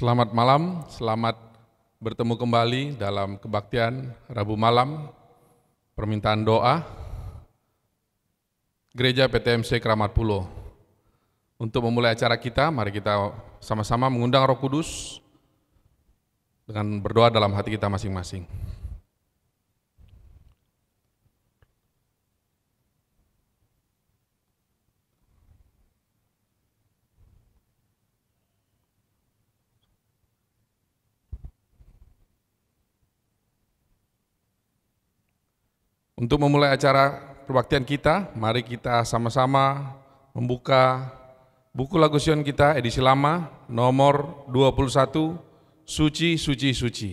Selamat malam, selamat bertemu kembali dalam kebaktian Rabu malam, permintaan doa, Gereja PTMC Keramat Pulo. Untuk memulai acara kita, mari kita sama-sama mengundang Roh Kudus dengan berdoa dalam hati kita masing-masing. Untuk memulai acara perbaktian kita, mari kita sama-sama membuka buku lagu Sion kita edisi lama nomor 21, Suci, Suci, Suci.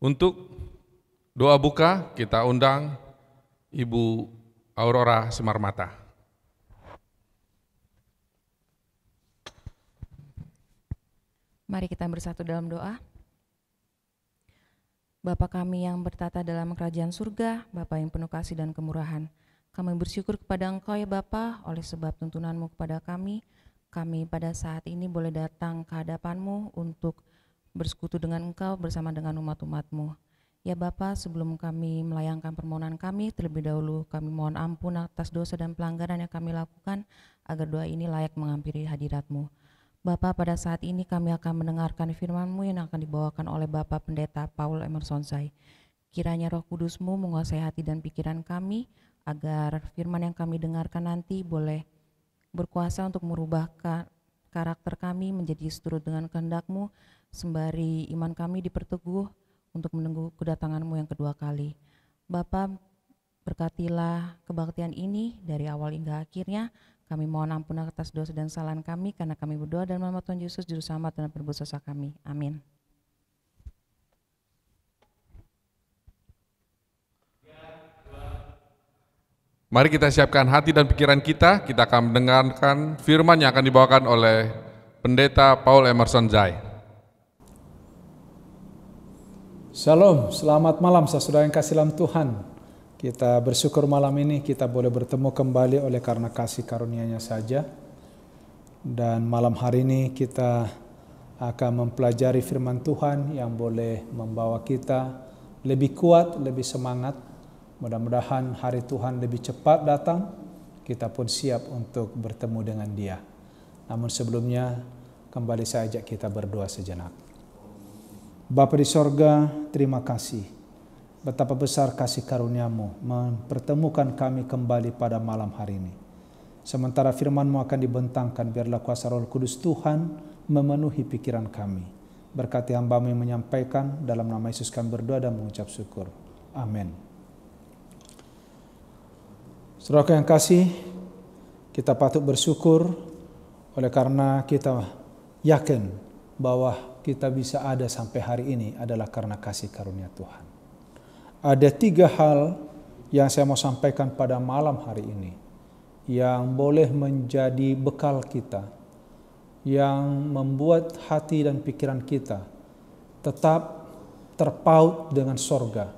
Untuk doa buka, kita undang Ibu Aurora Simarmata. Mari kita bersatu dalam doa. Bapa kami yang bertata dalam kerajaan surga, Bapa yang penuh kasih dan kemurahan, kami bersyukur kepada Engkau ya Bapa, oleh sebab tuntunan-Mu kepada kami pada saat ini boleh datang ke hadapan-Mu untuk bersekutu dengan Engkau bersama dengan umat-umat-Mu. Ya Bapa, sebelum kami melayangkan permohonan kami, terlebih dahulu kami mohon ampun atas dosa dan pelanggaran yang kami lakukan, agar doa ini layak menghampiri hadirat-Mu. Bapa, pada saat ini kami akan mendengarkan firman-Mu yang akan dibawakan oleh Bapak Pendeta Paul Emerson Zai. Kiranya Roh Kudus-Mu menguasai hati dan pikiran kami, agar firman yang kami dengarkan nanti boleh berkuasa untuk merubah karakter kami menjadi seturut dengan kehendak-Mu, sembari iman kami diperteguh untuk menunggu kedatangan-Mu yang kedua kali. Bapa, berkatilah kebaktian ini dari awal hingga akhirnya. Kami mohon ampun atas dosa dan kesalahan kami, karena kami berdoa dan nama Tuhan Yesus Juru Selamat dan Penebus dosa kami. Amin. Mari kita siapkan hati dan pikiran kita akan mendengarkan firman yang akan dibawakan oleh Pendeta Paul Emerson Zai. Shalom, selamat malam saudara yang kasih dalam Tuhan. Kita bersyukur malam ini kita boleh bertemu kembali oleh karena kasih karunia-Nya saja. Dan malam hari ini kita akan mempelajari firman Tuhan yang boleh membawa kita lebih kuat, lebih semangat. Mudah-mudahan hari Tuhan lebih cepat datang, kita pun siap untuk bertemu dengan Dia. Namun sebelumnya, kembali saya ajak kita berdoa sejenak. Bapa di sorga, terima kasih. Betapa besar kasih karunia-Mu mempertemukan kami kembali pada malam hari ini. Sementara firman-Mu akan dibentangkan, biarlah kuasa Roh Kudus Tuhan memenuhi pikiran kami. Berkati hamba-Mu yang menyampaikan, dalam nama Yesus kami berdoa dan mengucap syukur. Amin. Saudara yang kasih, kita patut bersyukur oleh karena kita yakin bahwa kita bisa ada sampai hari ini adalah karena kasih karunia Tuhan. Ada 3 hal yang saya mau sampaikan pada malam hari ini yang boleh menjadi bekal kita, yang membuat hati dan pikiran kita tetap terpaut dengan sorga.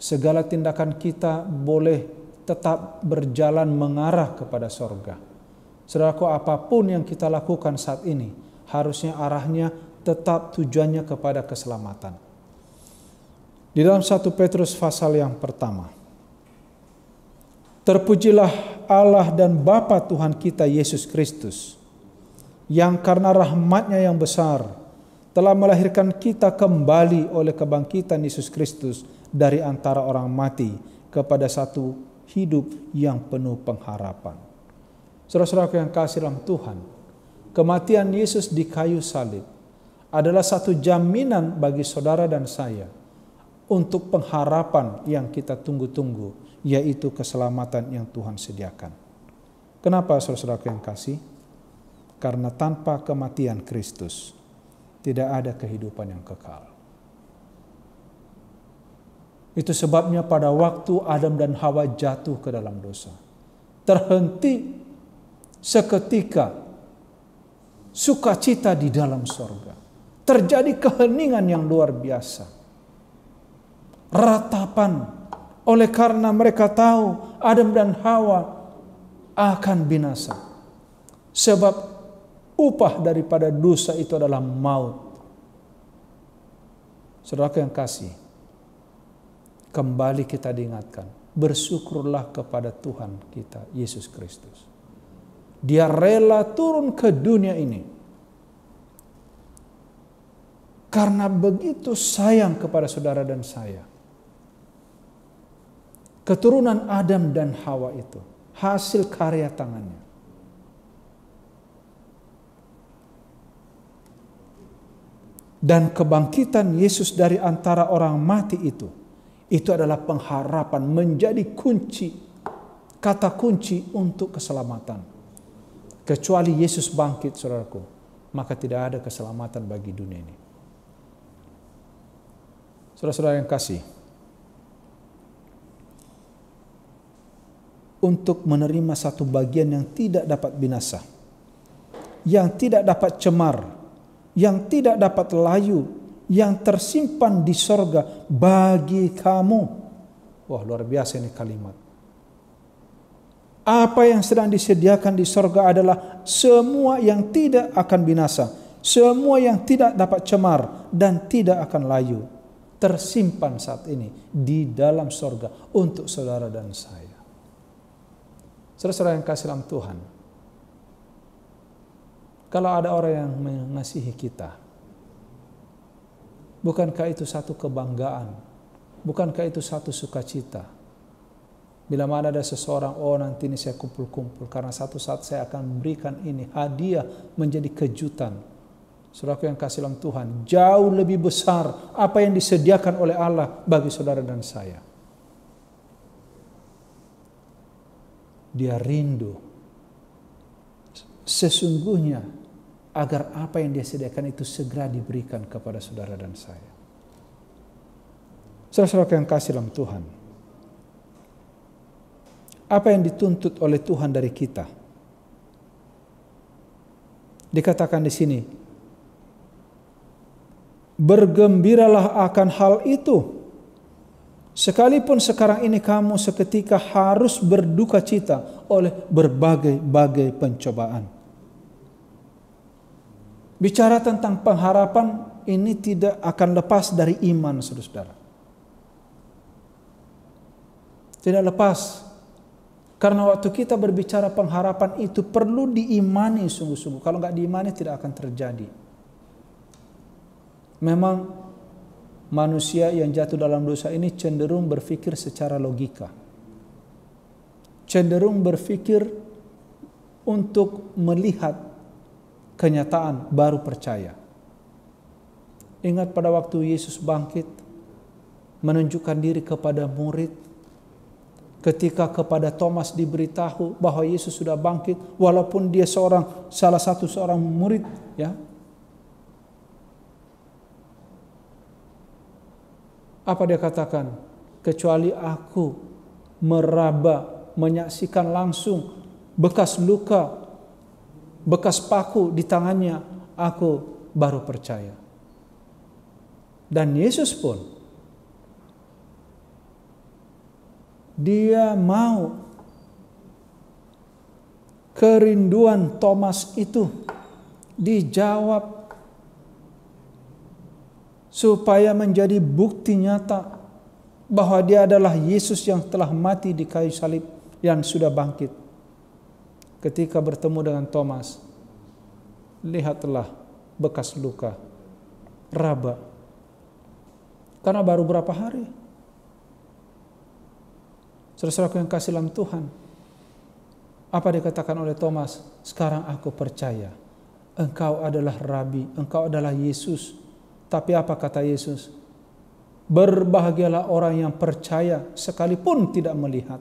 Segala tindakan kita boleh tetap berjalan mengarah kepada sorga. Saudaraku, apapun yang kita lakukan saat ini, harusnya arahnya tetap tujuannya kepada keselamatan. Di dalam 1 Petrus pasal yang pertama, terpujilah Allah dan Bapa Tuhan kita Yesus Kristus, yang karena rahmat-Nya yang besar telah melahirkan kita kembali oleh kebangkitan Yesus Kristus dari antara orang mati kepada satu hidup yang penuh pengharapan. Saudara-saudara yang kasih dalam Tuhan, kematian Yesus di kayu salib adalah satu jaminan bagi saudara dan saya untuk pengharapan yang kita tunggu-tunggu, yaitu keselamatan yang Tuhan sediakan. Kenapa saudara-saudara yang kasih? Karena tanpa kematian Kristus tidak ada kehidupan yang kekal. Itu sebabnya pada waktu Adam dan Hawa jatuh ke dalam dosa, terhenti seketika sukacita di dalam sorga. Terjadi keheningan yang luar biasa. Ratapan, oleh karena mereka tahu Adam dan Hawa akan binasa. Sebab upah daripada dosa itu adalah maut. Saudara yang kasih, kembali kita diingatkan, bersyukurlah kepada Tuhan kita Yesus Kristus. Dia rela turun ke dunia ini karena begitu sayang kepada saudara dan saya. Keturunan Adam dan Hawa itu hasil karya tangannya. Dan kebangkitan Yesus dari antara orang mati itu adalah pengharapan, menjadi kunci, kata kunci untuk keselamatan. Kecuali Yesus bangkit, saudaraku, maka tidak ada keselamatan bagi dunia ini. Saudara-saudara yang kasih, untuk menerima satu bagian yang tidak dapat binasa, yang tidak dapat cemar, yang tidak dapat layu, yang tersimpan di sorga bagi kamu. Wah, luar biasa ini kalimat. Apa yang sedang disediakan di sorga adalah semua yang tidak akan binasa, semua yang tidak dapat cemar dan tidak akan layu, tersimpan saat ini di dalam sorga untuk saudara dan saya. Saudara-saudara yang kasih dalam Tuhan, kalau ada orang yang mengasihi kita, bukankah itu satu kebanggaan? Bukankah itu satu sukacita? Bila mana ada seseorang, oh nanti ini saya kumpul-kumpul karena satu saat saya akan memberikan ini hadiah menjadi kejutan. Saudaraku yang kasih dalam Tuhan, jauh lebih besar apa yang disediakan oleh Allah bagi saudara dan saya. Dia rindu sesungguhnya agar apa yang dia sediakan itu segera diberikan kepada saudara dan saya. Saudara-saudara yang kasih dalam Tuhan, apa yang dituntut oleh Tuhan dari kita? Dikatakan di sini, bergembiralah akan hal itu, sekalipun sekarang ini kamu seketika harus berduka cita oleh berbagai-bagai pencobaan. Bicara tentang pengharapan ini tidak akan lepas dari iman, saudara-saudara. Tidak lepas. Karena waktu kita berbicara pengharapan itu perlu diimani sungguh-sungguh. Kalau nggak diimani tidak akan terjadi. Memang manusia yang jatuh dalam dosa ini cenderung berpikir secara logika. cenderung berpikir untuk melihat kenyataan baru percaya. Ingat pada waktu Yesus bangkit, menunjukkan diri kepada murid, ketika kepada Thomas diberitahu bahwa Yesus sudah bangkit, walaupun dia salah satu murid, ya. Apa dia katakan? Kecuali aku meraba, menyaksikan langsung bekas luka, bekas paku di tangannya, aku baru percaya. Dan Yesus pun, dia mau kerinduan Thomas itu dijawab supaya menjadi bukti nyata bahwa dia adalah Yesus yang telah mati di kayu salib yang sudah bangkit. Ketika bertemu dengan Thomas, lihatlah bekas luka, raba. Karena baru berapa hari? Saudara-saudaraku yang kasih dalam Tuhan, apa dikatakan oleh Thomas? Sekarang aku percaya, engkau adalah Rabi, engkau adalah Yesus. Tapi apa kata Yesus? Berbahagialah orang yang percaya sekalipun tidak melihat.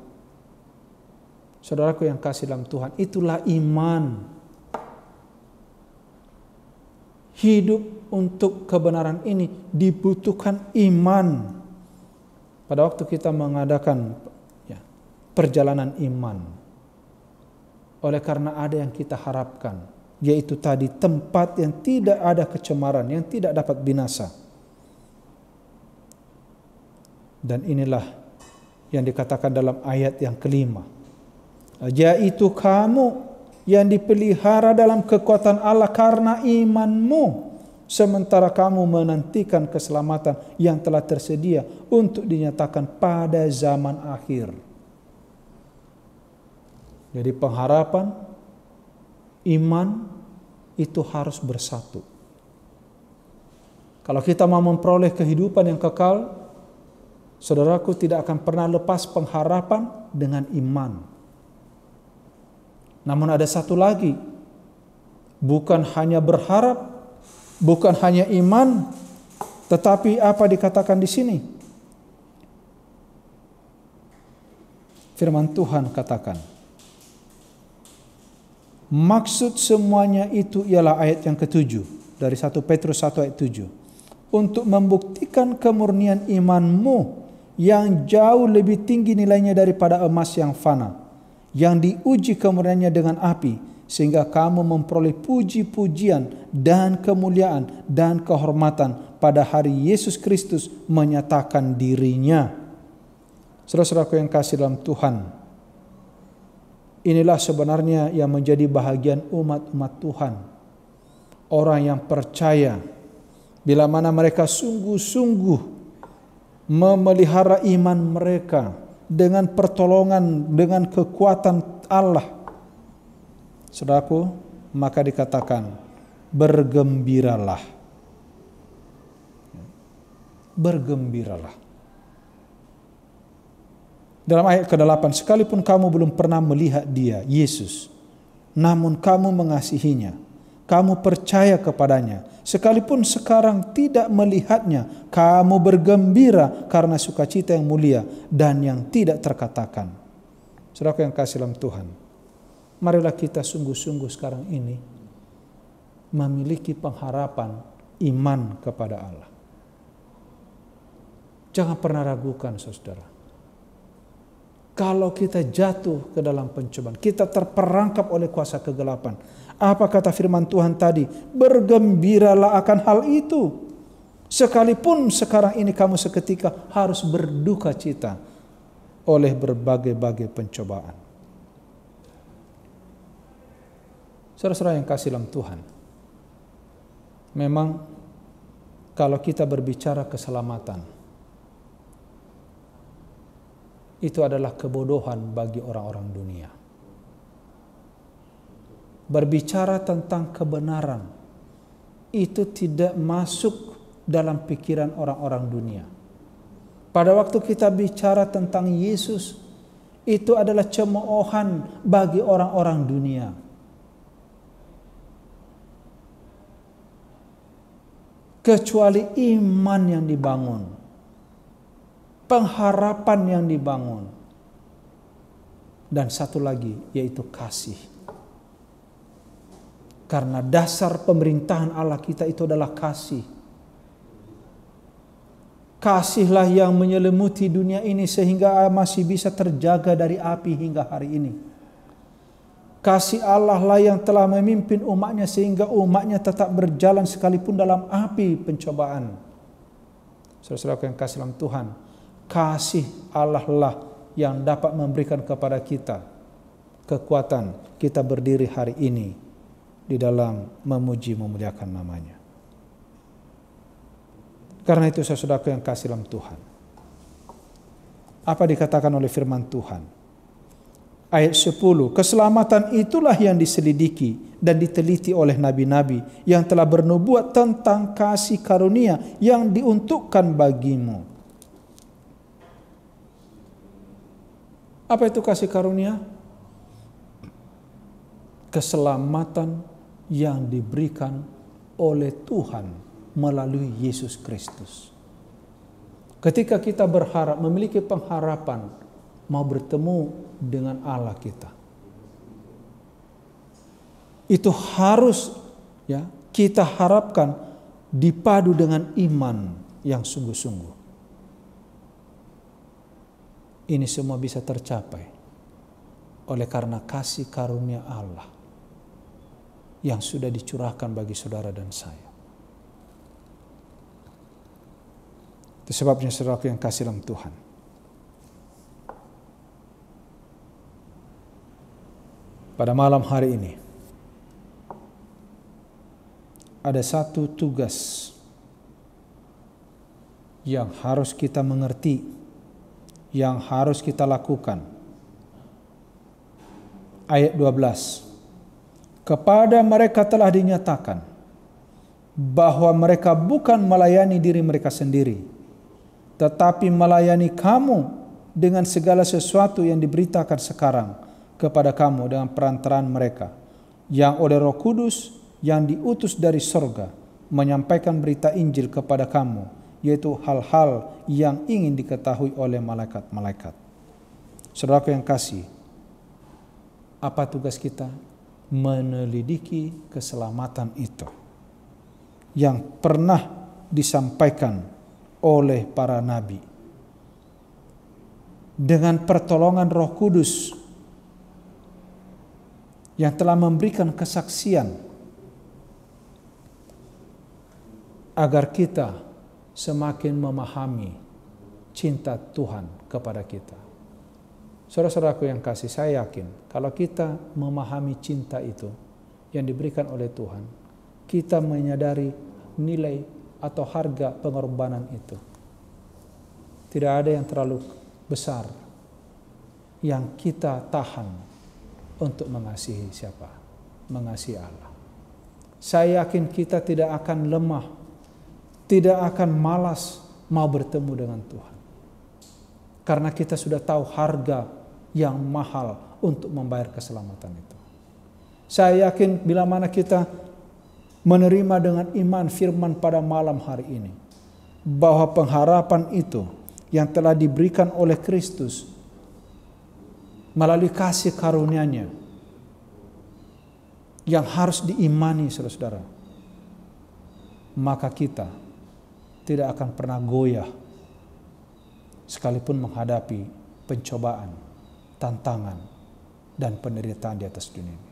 Saudaraku yang kasih dalam Tuhan, itulah iman. Hidup untuk kebenaran ini dibutuhkan iman. Pada waktu kita mengadakan perjalanan iman, oleh karena ada yang kita harapkan, yaitu tadi tempat yang tidak ada kecemaran, yang tidak dapat binasa. Dan inilah yang dikatakan dalam ayat yang kelima, yaitu kamu yang dipelihara dalam kekuatan Allah karena imanmu, sementara kamu menantikan keselamatan yang telah tersedia untuk dinyatakan pada zaman akhir. Jadi pengharapan, iman itu harus bersatu. Kalau kita mau memperoleh kehidupan yang kekal, saudaraku, tidak akan pernah lepas pengharapan dengan iman. Namun ada satu lagi, bukan hanya berharap, bukan hanya iman, tetapi apa dikatakan di sini? Firman Tuhan katakan, maksud semuanya itu ialah ayat yang ke-7 dari 1 Petrus 1 ayat 7. Untuk membuktikan kemurnian imanmu yang jauh lebih tinggi nilainya daripada emas yang fana, yang diuji kemurniannya dengan api, sehingga kamu memperoleh puji-pujian dan kemuliaan dan kehormatan pada hari Yesus Kristus menyatakan dirinya. Saudara-saudaraku yang kasih dalam Tuhan, inilah sebenarnya yang menjadi bahagian umat-umat Tuhan. Orang yang percaya, bila mana mereka sungguh-sungguh memelihara iman mereka dengan pertolongan, dengan kekuatan Allah. Saudaraku, maka dikatakan, bergembiralah. Bergembiralah. Dalam ayat ke-8, sekalipun kamu belum pernah melihat dia, Yesus, namun kamu mengasihinya, kamu percaya kepadanya, sekalipun sekarang tidak melihatnya, kamu bergembira karena sukacita yang mulia dan yang tidak terkatakan. Saudaraku yang kasih dalam Tuhan, marilah kita sungguh-sungguh sekarang ini memiliki pengharapan iman kepada Allah. Jangan pernah ragukan, saudara. Kalau kita jatuh ke dalam pencobaan, kita terperangkap oleh kuasa kegelapan, apa kata firman Tuhan tadi? Bergembiralah akan hal itu. Sekalipun sekarang ini kamu seketika harus berduka cita oleh berbagai-bagai pencobaan. Saudara-saudara yang kasih dalam Tuhan, memang kalau kita berbicara keselamatan, itu adalah kebodohan bagi orang-orang dunia. Berbicara tentang kebenaran itu tidak masuk dalam pikiran orang-orang dunia. Pada waktu kita bicara tentang Yesus, itu adalah cemoohan bagi orang-orang dunia. Kecuali iman yang dibangun, pengharapan yang dibangun, dan satu lagi yaitu kasih. Karena dasar pemerintahan Allah kita itu adalah kasih. Kasihlah yang menyelimuti dunia ini sehingga masih bisa terjaga dari api hingga hari ini. Kasih Allah lah yang telah memimpin umatnya sehingga umatnya tetap berjalan sekalipun dalam api pencobaan. Saudara-saudara yang kasih dalam Tuhan, kasih Allah lah yang dapat memberikan kepada kita kekuatan kita berdiri hari ini di dalam memuji memuliakan namanya. Karena itu saudara yang kasih dalam Tuhan, apa dikatakan oleh firman Tuhan? Ayat 10, keselamatan itulah yang diselidiki dan diteliti oleh nabi-nabi yang telah bernubuat tentang kasih karunia yang diuntukkan bagimu. Apa itu kasih karunia? Keselamatan yang diberikan oleh Tuhan melalui Yesus Kristus. Ketika kita berharap, memiliki pengharapan, mau bertemu dengan Allah kita, itu harus kita harapkan dipadu dengan iman yang sungguh-sungguh. Ini semua bisa tercapai oleh karena kasih karunia Allah yang sudah dicurahkan bagi saudara dan saya. Itu sebabnya saudara yang kasih dalam Tuhan, pada malam hari ini ada satu tugas yang harus kita mengerti, yang harus kita lakukan. Ayat 12. Kepada mereka telah dinyatakan bahwa mereka bukan melayani diri mereka sendiri, tetapi melayani kamu dengan segala sesuatu yang diberitakan sekarang kepada kamu dengan perantaraan mereka, yang oleh Roh Kudus yang diutus dari sorga menyampaikan berita Injil kepada kamu, yaitu hal-hal yang ingin diketahui oleh malaikat-malaikat. Saudaraku yang kasih, apa tugas kita? Menyelidiki keselamatan itu yang pernah disampaikan oleh para nabi dengan pertolongan Roh Kudus yang telah memberikan kesaksian agar kita semakin memahami cinta Tuhan kepada kita. Saudara-saudaraku yang kasih, saya yakin kalau kita memahami cinta itu yang diberikan oleh Tuhan, kita menyadari nilai atau harga pengorbanan itu. Tidak ada yang terlalu besar yang kita tahan untuk mengasihi siapa? Mengasihi Allah. Saya yakin kita tidak akan lemah, tidak akan malas mau bertemu dengan Tuhan. Karena kita sudah tahu harga yang mahal untuk membayar keselamatan itu. Saya yakin bila mana kita menerima dengan iman firman pada malam hari ini, bahwa pengharapan itu yang telah diberikan oleh Kristus melalui kasih karunia-Nya yang harus diimani saudara-saudara, maka kita tidak akan pernah goyah sekalipun menghadapi pencobaan, tantangan, dan penderitaan di atas dunia ini.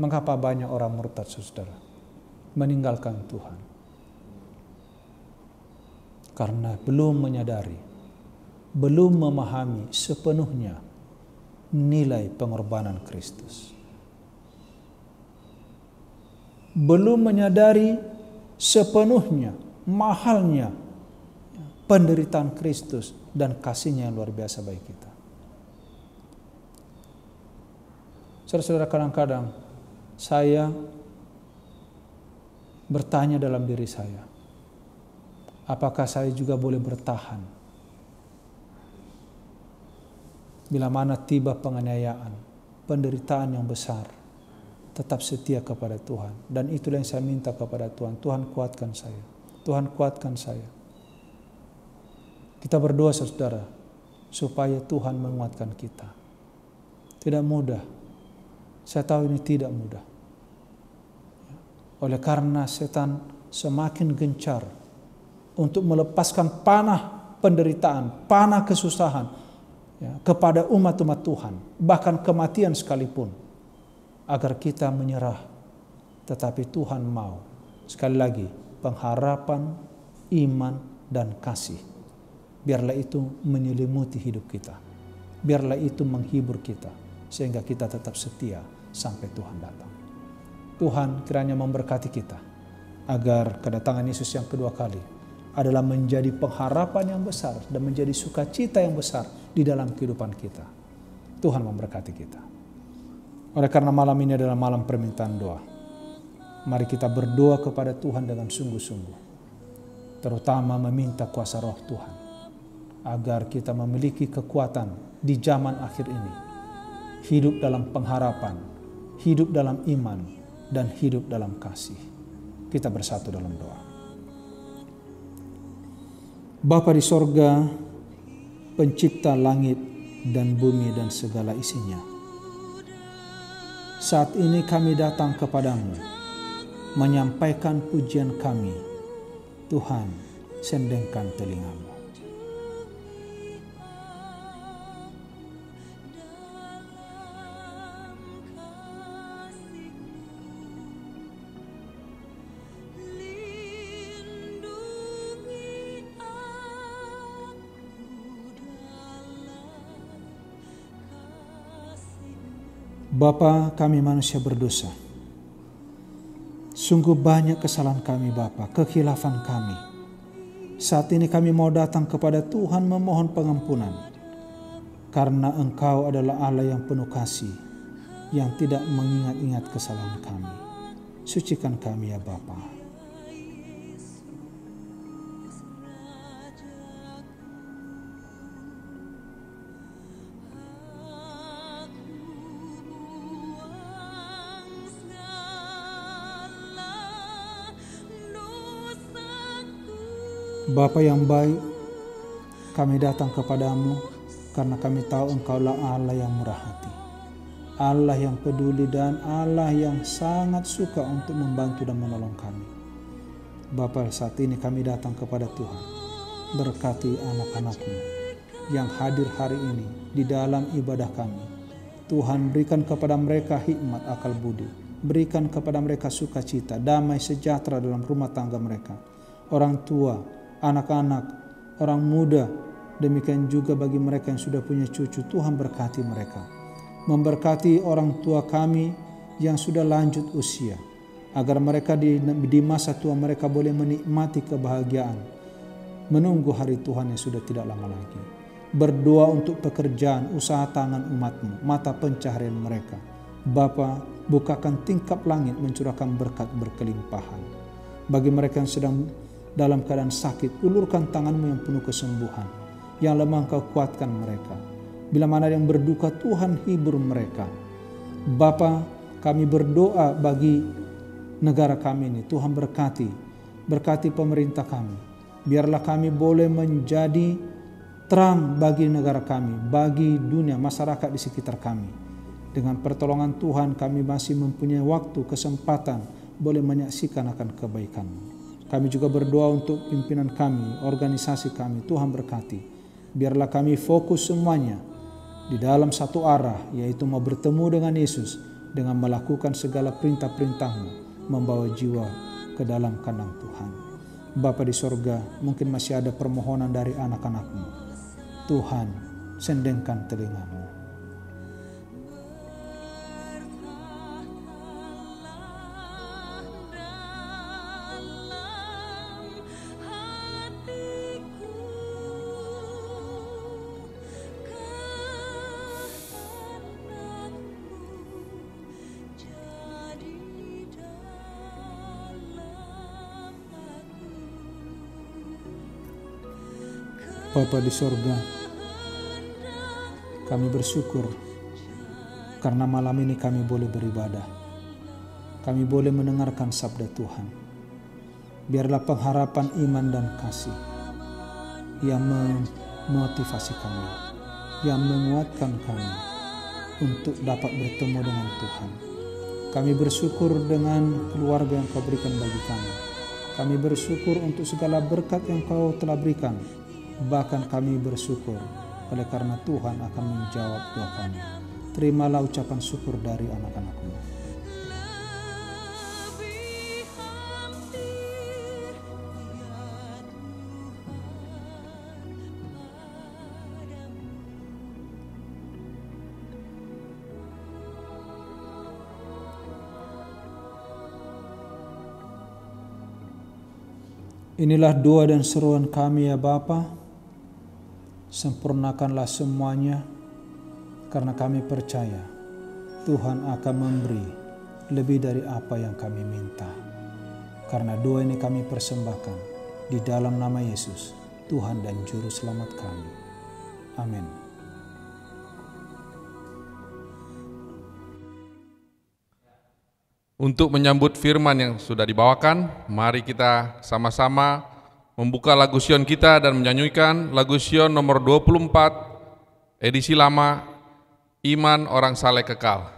Mengapa banyak orang murtad saudara, meninggalkan Tuhan? Karena belum menyadari, belum memahami sepenuhnya nilai pengorbanan Kristus. Belum menyadari sepenuhnya mahalnya penderitaan Kristus dan kasih-Nya yang luar biasa bagi kita. Saudara-saudara, kadang-kadang saya bertanya dalam diri saya, apakah saya juga boleh bertahan Bila mana tiba penganiayaan, penderitaan yang besar, tetap setia kepada Tuhan. Dan itulah yang saya minta kepada Tuhan. Tuhan kuatkan saya. Tuhan kuatkan saya. Kita berdoa saudara, supaya Tuhan menguatkan kita. Tidak mudah. Saya tahu ini tidak mudah. Oleh karena setan semakin gencar untuk melepaskan panah penderitaan, panah kesusahan kepada umat-umat Tuhan, bahkan kematian sekalipun, agar kita menyerah. Tetapi Tuhan mau, sekali lagi, pengharapan, iman, dan kasih. Biarlah itu menyelimuti hidup kita. Biarlah itu menghibur kita, sehingga kita tetap setia sampai Tuhan datang. Tuhan kiranya memberkati kita, agar kedatangan Yesus yang kedua kali adalah menjadi pengharapan yang besar dan menjadi sukacita yang besar di dalam kehidupan kita. Tuhan memberkati kita. Oleh karena malam ini adalah malam permintaan doa, mari kita berdoa kepada Tuhan dengan sungguh-sungguh, terutama meminta kuasa Roh Tuhan, agar kita memiliki kekuatan di zaman akhir ini, hidup dalam pengharapan, hidup dalam iman, dan hidup dalam kasih. Kita bersatu dalam doa. Bapa di sorga, pencipta langit dan bumi dan segala isinya, saat ini kami datang kepadamu, menyampaikan pujian kami. Tuhan, sendengkan telingamu. Bapa, kami manusia berdosa. Sungguh banyak kesalahan kami Bapa, kekhilafan kami. Saat ini kami mau datang kepada Tuhan memohon pengampunan. Karena Engkau adalah Allah yang penuh kasih, yang tidak mengingat-ingat kesalahan kami. Sucikan kami ya Bapa. Bapa yang baik, kami datang kepadamu karena kami tahu Engkaulah Allah yang murah hati, Allah yang peduli, dan Allah yang sangat suka untuk membantu dan menolong kami. Bapa, saat ini kami datang kepada Tuhan. Berkati anak-anak-Mu yang hadir hari ini di dalam ibadah kami. Tuhan, berikan kepada mereka hikmat akal budi, berikan kepada mereka sukacita, damai sejahtera dalam rumah tangga mereka. Orang tua, anak-anak, orang muda, demikian juga bagi mereka yang sudah punya cucu, Tuhan berkati mereka. Memberkati orang tua kami yang sudah lanjut usia, agar mereka di masa tua mereka boleh menikmati kebahagiaan, menunggu hari Tuhan yang sudah tidak lama lagi. Berdoa untuk pekerjaan, usaha tangan umat-Mu, mata pencaharian mereka. Bapa, bukakan tingkap langit mencurahkan berkat berkelimpahan. Bagi mereka yang sedang dalam keadaan sakit, ulurkan tangan-Mu yang penuh kesembuhan. Yang lemah Engkau kuatkan mereka. Bila mana yang berduka, Tuhan hibur mereka. Bapa, kami berdoa bagi negara kami ini. Tuhan berkati pemerintah kami. Biarlah kami boleh menjadi terang bagi negara kami, bagi dunia, masyarakat di sekitar kami. Dengan pertolongan Tuhan, kami masih mempunyai waktu, kesempatan, boleh menyaksikan akan kebaikan-Mu. Kami juga berdoa untuk pimpinan kami, organisasi kami. Tuhan berkati. Biarlah kami fokus semuanya di dalam satu arah, yaitu mau bertemu dengan Yesus dengan melakukan segala perintah-perintah-Mu, membawa jiwa ke dalam kandang Tuhan. Bapa di sorga, mungkin masih ada permohonan dari anak-anak-Mu. Tuhan, sendengkan telinga-Mu. Bapa di sorga, Kami bersyukur karena malam ini kami boleh beribadah. Kami boleh mendengarkan sabda Tuhan. Biarlah pengharapan iman dan kasih yang memotivasi kami, yang menguatkan kami untuk dapat bertemu dengan Tuhan. Kami bersyukur dengan keluarga yang Kau berikan bagi kami. Kami bersyukur untuk segala berkat yang Kau telah berikan. Bahkan kami bersyukur oleh karena Tuhan akan menjawab doa kami. Terimalah ucapan syukur dari anak-anak-Mu. Inilah doa dan seruan kami ya Bapa, sempurnakanlah semuanya, karena kami percaya Tuhan akan memberi lebih dari apa yang kami minta. Karena doa ini kami persembahkan di dalam nama Yesus, Tuhan dan Juru Selamat kami. Amin. Untuk menyambut firman yang sudah dibawakan, mari kita sama-sama membuka lagu Sion kita dan menyanyikan lagu Sion nomor 24, edisi lama, Iman Orang Saleh Kekal.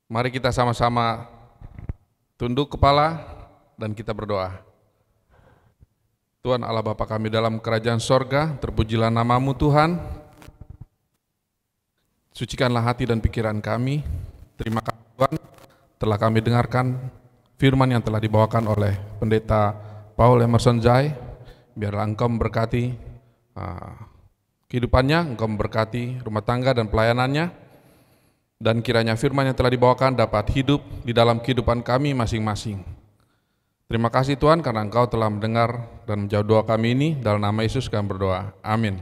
Mari kita sama-sama tunduk kepala dan kita berdoa. Tuhan Allah Bapa kami dalam kerajaan sorga, terpujilah nama-Mu Tuhan. Sucikanlah hati dan pikiran kami. Terima kasih Tuhan telah kami dengarkan firman yang telah dibawakan oleh Pendeta Paul Emerson Jai. Biarlah Engkau memberkati kehidupannya, Engkau memberkati rumah tangga dan pelayanannya. Dan kiranya firman yang telah dibawakan dapat hidup di dalam kehidupan kami masing-masing. Terima kasih Tuhan karena Engkau telah mendengar dan menjawab doa kami ini. Dalam nama Yesus kami berdoa. Amin.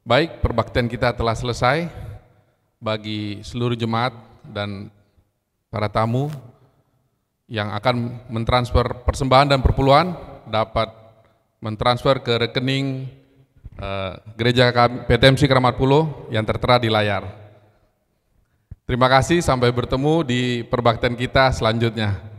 Baik, perbaktian kita telah selesai. Bagi seluruh jemaat dan para tamu yang akan mentransfer persembahan dan perpuluhan dapat mentransfer ke rekening Gereja PTMC Keramat Pulo yang tertera di layar. Terima kasih, sampai bertemu di perbaktian kita selanjutnya.